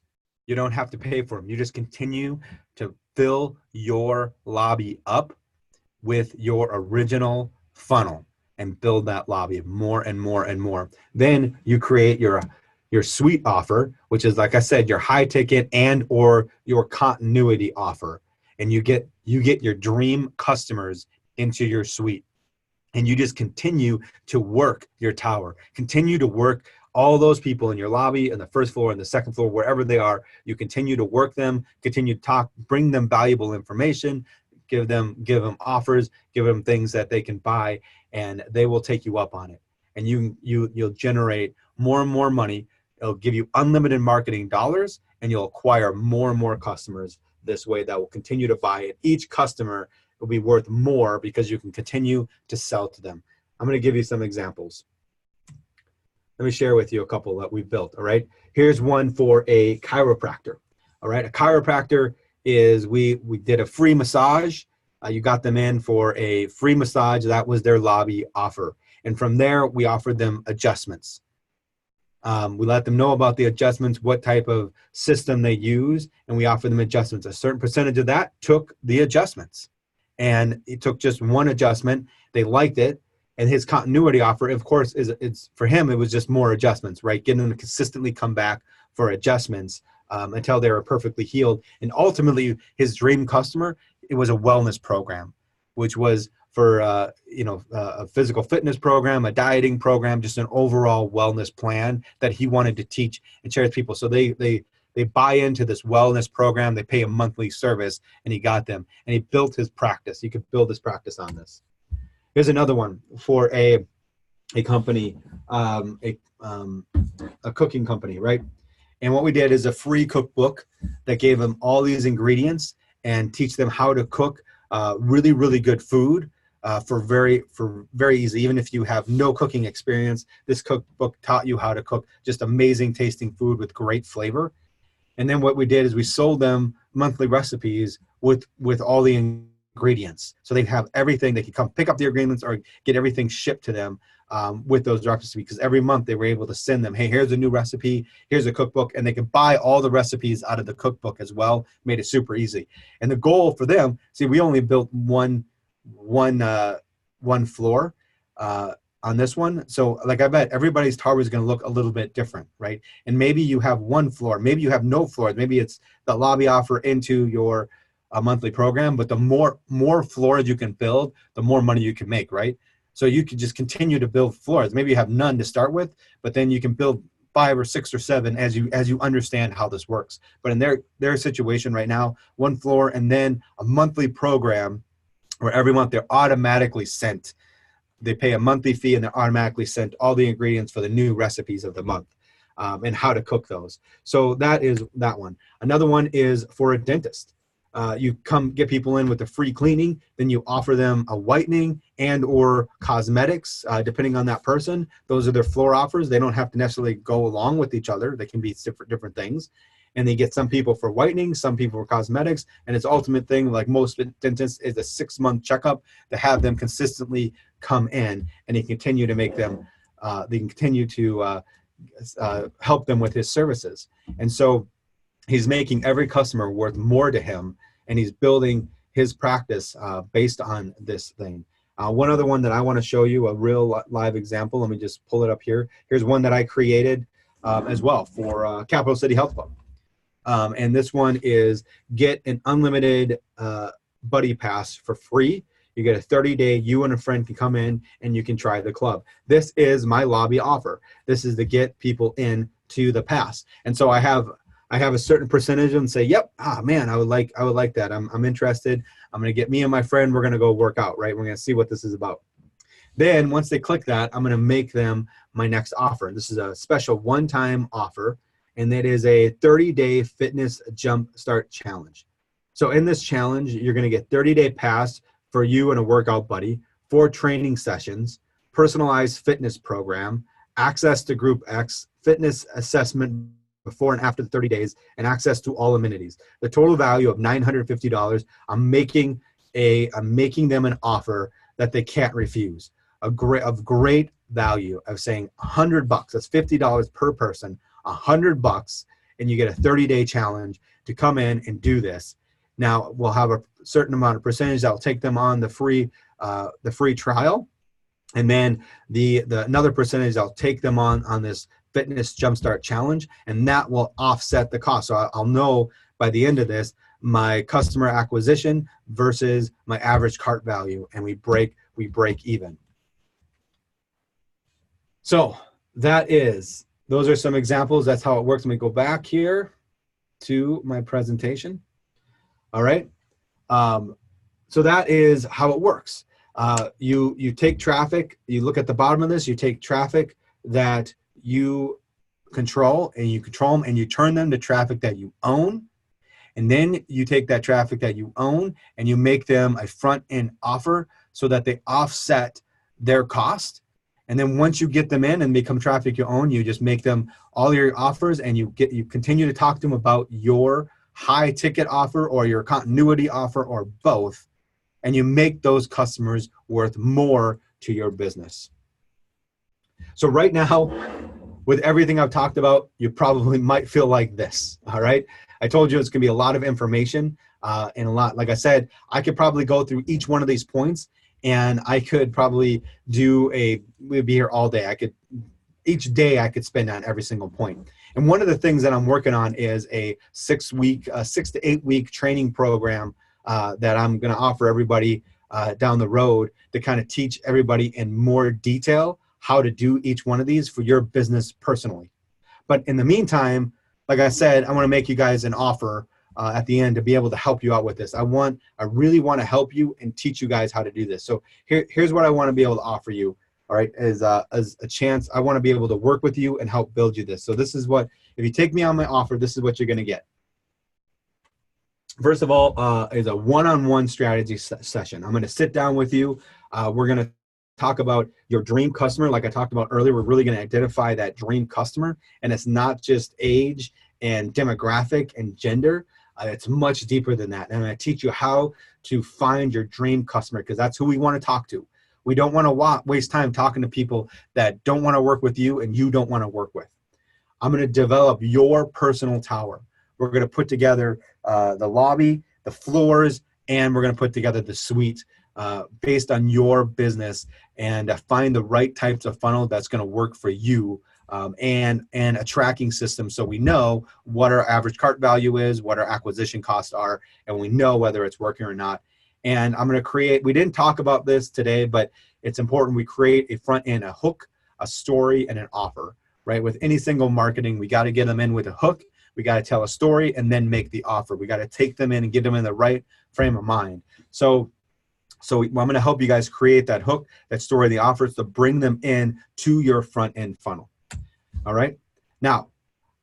you don't have to pay for them. You just continue to fill your lobby up with your original funnel and build that lobby more and more and more. Then you create your suite offer, which is, like I said, your high ticket and or your continuity offer. And you get your dream customers into your suite. and you just continue to work your tower, continue to work all those people in your lobby and the first floor and the second floor, wherever they are. You continue to work them, continue to talk, bring them valuable information, give them offers, give them things that they can buy, and they will take you up on it. And you'll generate more and more money. It'll give you unlimited marketing dollars, and you'll acquire more and more customers this way that will continue to buy it. Each customer will be worth more because you can continue to sell to them. I'm going to give you some examples. Let me share with you a couple that we've built. All right. Here's one for a chiropractor. All right. A chiropractor is, we did a free massage. You got them in for a free massage. That was their lobby offer. And from there, we offered them adjustments. We let them know about the adjustments, what type of system they use, and we offered them adjustments. A certain percentage of that took the adjustments. And it took just one adjustment. They liked it. And his continuity offer, of course, it's for him, it was just more adjustments, right? Getting them to consistently come back for adjustments until they were perfectly healed. And ultimately, his dream customer, it was a wellness program, which was for a physical fitness program, a dieting program, just an overall wellness plan that he wanted to teach and share with people. So they buy into this wellness program. They pay a monthly service, and he got them. And he built his practice. You could build his practice on this. Here's another one for a company, a cooking company, right? And what we did is a free cookbook that gave them all these ingredients and teach them how to cook really, really good food for very easy. Even if you have no cooking experience, this cookbook taught you how to cook just amazing tasting food with great flavor. And then what we did is we sold them monthly recipes with all the ingredients. So they'd have everything. They could come pick up the ingredients or get everything shipped to them with those recipes, because every month they were able to send them, hey, here's a new recipe, here's a cookbook, and they could buy all the recipes out of the cookbook as well. Made it super easy. And the goal for them, see, we only built one floor on this one. So like, I bet everybody's tower is going to look a little bit different, right? And maybe you have one floor, maybe you have no floors, maybe it's the lobby offer into your monthly program, but the more floors you can build, the more money you can make, right? So you could just continue to build floors. Maybe you have none to start with, but then you can build 5 or 6 or 7 as you understand how this works. But in their situation right now, one floor and then a monthly program where every month they're automatically sent. They pay a monthly fee and they're automatically sent all the ingredients for the new recipes of the month and how to cook those. So that is that one. Another one is for a dentist. You come get people in with a free cleaning, then you offer them a whitening and or cosmetics, depending on that person. Those are their floor offers. They don't have to necessarily go along with each other. They can be different things. And they get some people for whitening, some people for cosmetics. And its ultimate thing, like most dentists, is a 6-month checkup to have them consistently come in, and he continue to make them, they can continue to help them with his services. And so he's making every customer worth more to him, and he's building his practice based on this thing. One other one that I want to show you, a real live example. Let me just pull it up here. Here's one that I created as well for Capital City Health Club. And this one is get an unlimited buddy pass for free. You get a 30-day, you and a friend can come in and you can try the club. This is my lobby offer. This is to get people in to the pass. And so I have a certain percentage of them say, yep, man, I would like that. I'm interested. I'm going to get me and my friend, we're going to go work out, right? We're going to see what this is about. Then once they click that, I'm going to make them my next offer. This is a special one-time offer, and that is a 30-day fitness jump start challenge. So in this challenge, you're going to get 30-day pass for you and a workout buddy, 4 training sessions, personalized fitness program, access to Group X, fitness assessment before and after the 30 days, and access to all amenities. The total value of $950. I'm making them an offer that they can't refuse. Of great value of saying $100. That's $50 per person. $100, and you get a 30-day challenge to come in and do this. Now we'll have a certain amount of percentage that will take them on the free trial, and then the another percentage that'll take them on this fitness jumpstart challenge, and that will offset the cost. So I'll know by the end of this my customer acquisition versus my average cart value, and we break even. So those are some examples. That's how it works. Let me go back here to my presentation. All right. So that is how it works. You take traffic, you look at the bottom of this, you take traffic that you control and you turn them to traffic that you own. And then you take that traffic that you own and you make them a front end offer so that they offset their cost. And then once you get them in and become traffic you own, you just make them all your offers and you continue to talk to them about your high ticket offer or your continuity offer or both. And you make those customers worth more to your business. So right now, with everything I've talked about, you probably might feel like this, all right? I told you it's gonna be a lot of information and a lot, like I said, I could probably go through each one of these points and I could probably we'd be here all day. Each day I could spend on every single point. And one of the things that I'm working on is a 6 to 8 week training program that I'm going to offer everybody down the road to kind of teach everybody in more detail how to do each one of these for your business personally. But in the meantime, like I said, I want to make you guys an offer at the end to be able to help you out with this. I really want to help you and teach you guys how to do this. So here's what I want to be able to offer you. All right, as a chance, I want to be able to work with you and help build you this. So this is what, if you take me on my offer, this is what you're going to get. First of all, is a one-on-one strategy session. I'm going to sit down with you. We're going to talk about your dream customer. Like I talked about earlier, we're really going to identify that dream customer. And it's not just age and demographic and gender. It's much deeper than that. And I'm going to teach you how to find your dream customer because that's who we want to talk to. We don't want to waste time talking to people that don't want to work with you and you don't want to work with. I'm going to develop your personal tower. We're going to put together the lobby, the floors, and we're going to put together the suite based on your business and find the right types of funnel that's going to work for you and a tracking system so we know what our average cart value is, what our acquisition costs are, and we know whether it's working or not. And I'm going to create, we didn't talk about this today, but it's important we create a front end, a hook, a story, and an offer, right? With any single marketing, we got to get them in with a hook. We got to tell a story and then make the offer. We got to take them in and get them in the right frame of mind. So I'm going to help you guys create that hook, that story, the offers to bring them in to your front end funnel. All right. Now,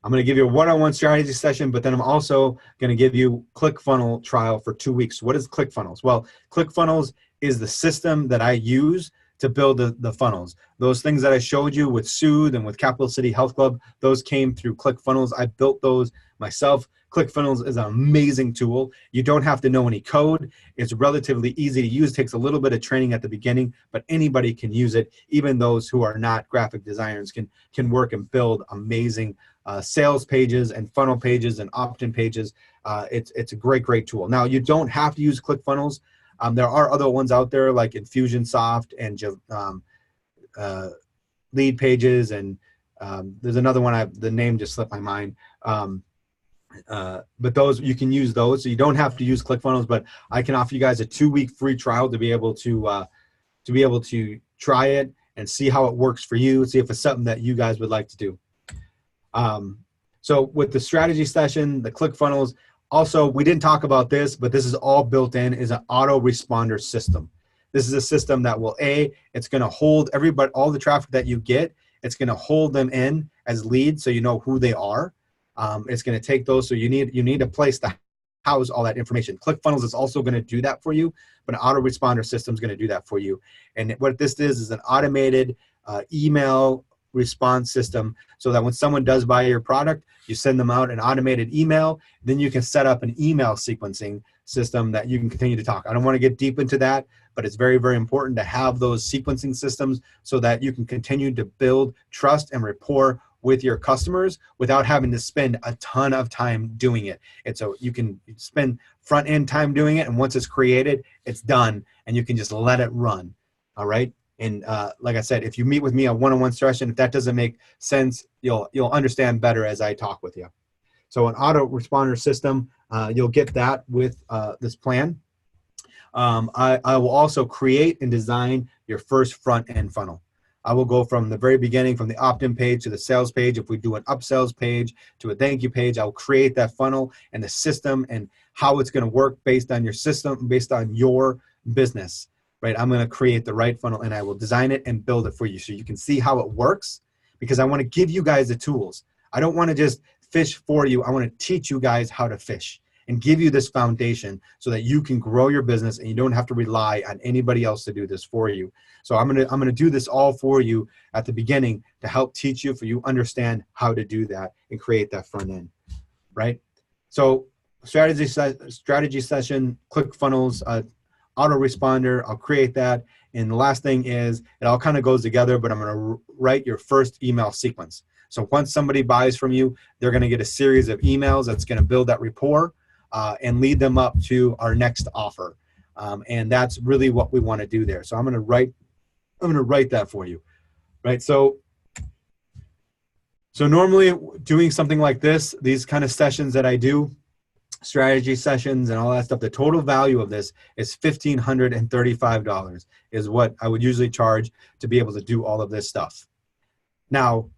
I'm going to give you a one-on-one strategy session, but then I'm also going to give you ClickFunnels trial for 2 weeks. What is ClickFunnels? Well, ClickFunnels is the system that I use to build the funnels. Those things that I showed you with Soothe and with Capital City Health Club, those came through ClickFunnels. I built those myself. ClickFunnels is an amazing tool. You don't have to know any code. It's relatively easy to use. It takes a little bit of training at the beginning, but anybody can use it. Even those who are not graphic designers can work and build amazing sales pages and funnel pages and opt-in pages. It's a great tool. Now, you don't have to use ClickFunnels. There are other ones out there like Infusionsoft and Lead Pages, and there's another one, the name just slipped my mind. But those, you can use those. So you don't have to use ClickFunnels, but I can offer you guys a 2-week free trial to be able to try it and see how it works for you, see if it's something that you guys would like to do. So with the strategy session, the ClickFunnels, also, we didn't talk about this, but this is all built in, is an autoresponder system. This is a system that will, it's going to hold all the traffic that you get, it's going to hold them in as leads so you know who they are. It's going to take those, so you need a place to house all that information. ClickFunnels is also going to do that for you, but an autoresponder system is going to do that for you. And what this is an automated email response system so that when someone does buy your product, you send them out an automated email, then you can set up an email sequencing system that you can continue to talk. I don't want to get deep into that, but it's very, very important to have those sequencing systems so that you can continue to build trust and rapport with your customers without having to spend a ton of time doing it. And so you can spend front end time doing it, and once it's created, it's done, and you can just let it run. All right. And like I said, if you meet with me on one-on-one session, if that doesn't make sense, you'll understand better as I talk with you. So an autoresponder system, you'll get that with this plan. I will also create and design your first front-end funnel. I will go from the very beginning, from the opt-in page to the sales page. If we do an upsells page to a thank you page, I'll create that funnel and the system and how it's going to work based on your system, based on your business, right? I'm going to create the right funnel and I will design it and build it for you so you can see how it works, because I want to give you guys the tools. I don't want to just fish for you. I want to teach you guys how to fish and give you this foundation so that you can grow your business and you don't have to rely on anybody else to do this for you. So I'm gonna do this all for you at the beginning to help teach you, for you understand how to do that and create that front end, right? So strategy session, ClickFunnels, autoresponder, I'll create that. And the last thing is, it all kind of goes together, but I'm gonna write your first email sequence. So once somebody buys from you, they're gonna get a series of emails that's gonna build that rapport and lead them up to our next offer. And that's really what we want to do there. So I'm going to write that for you, right? So normally doing something like this, these kind of sessions that I do, strategy sessions and all that stuff, the total value of this is $1,535 is what I would usually charge to be able to do all of this stuff. Now,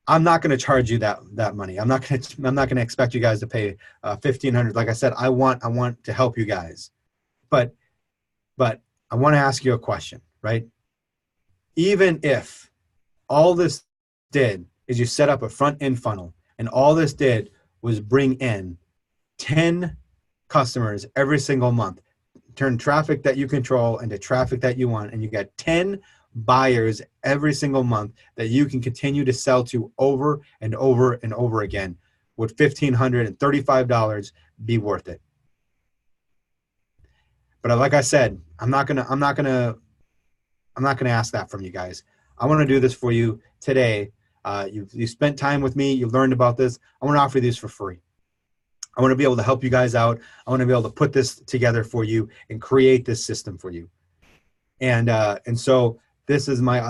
I'm not going to charge you that money. I'm not going to expect you guys to pay $1,500. Like I said, I want to help you guys, but I want to ask you a question, right? Even if all this did is you set up a front end funnel, and all this did was bring in 10 customers every single month, turn traffic that you control into traffic that you want, and you got 10 buyers every single month that you can continue to sell to over and over and over again, would $1,535 be worth it? But like I said, I'm not gonna ask that from you guys. I want to do this for you today. You spent time with me, you learned about this. I want to offer these for free. I want to be able to help you guys out. I want to be able to put this together for you and create this system for you. And so this is my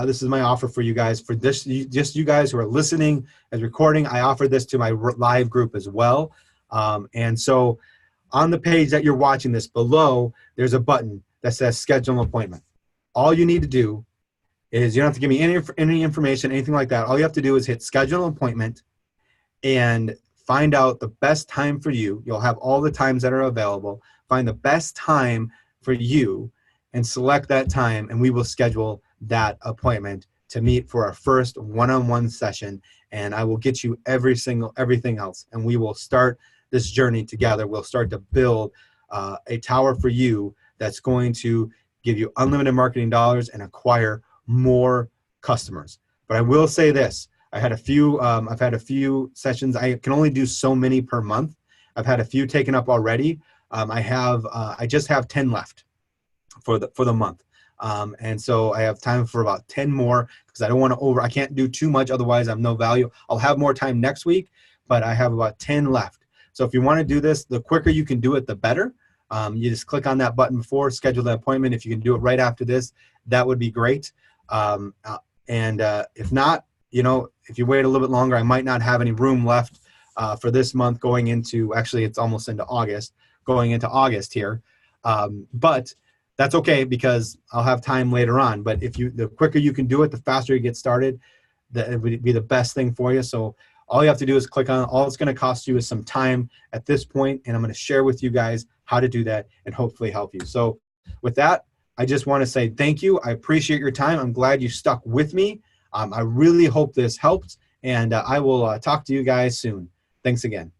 offer for you guys. For this, just you guys who are listening as recording, I offer this to my live group as well. And so on the page that you're watching this, below, there's a button that says schedule an appointment. All you need to do is, you don't have to give me any information, anything like that. All you have to do is hit schedule an appointment and find out the best time for you. You'll have all the times that are available. Find the best time for you and select that time, and we will schedule that appointment to meet for our first one-on-one session. And I will get you everything else, and we will start this journey together. We'll start to build a tower for you that's going to give you unlimited marketing dollars and acquire more customers. But I will say this: I've had a few sessions. I can only do so many per month. I've had a few taken up already. I just have 10 left for the month. And so I have time for about 10 more, because I don't want to I can't do too much, otherwise I'm no value. I'll have more time next week, but I have about 10 left. So if you want to do this, the quicker you can do it, the better. You just click on that button before, schedule the appointment. If you can do it right after this, that would be great. If not, if you wait a little bit longer, I might not have any room left for this month going into, actually it's almost into August, going into August here. But that's okay, because I'll have time later on. But the quicker you can do it, the faster you get started, that would be the best thing for you. So all you have to do is click on, all it's going to cost you is some time at this point, and I'm going to share with you guys how to do that and hopefully help you. So with that, I just want to say thank you. I appreciate your time. I'm glad you stuck with me. I really hope this helped, and I will talk to you guys soon. Thanks again.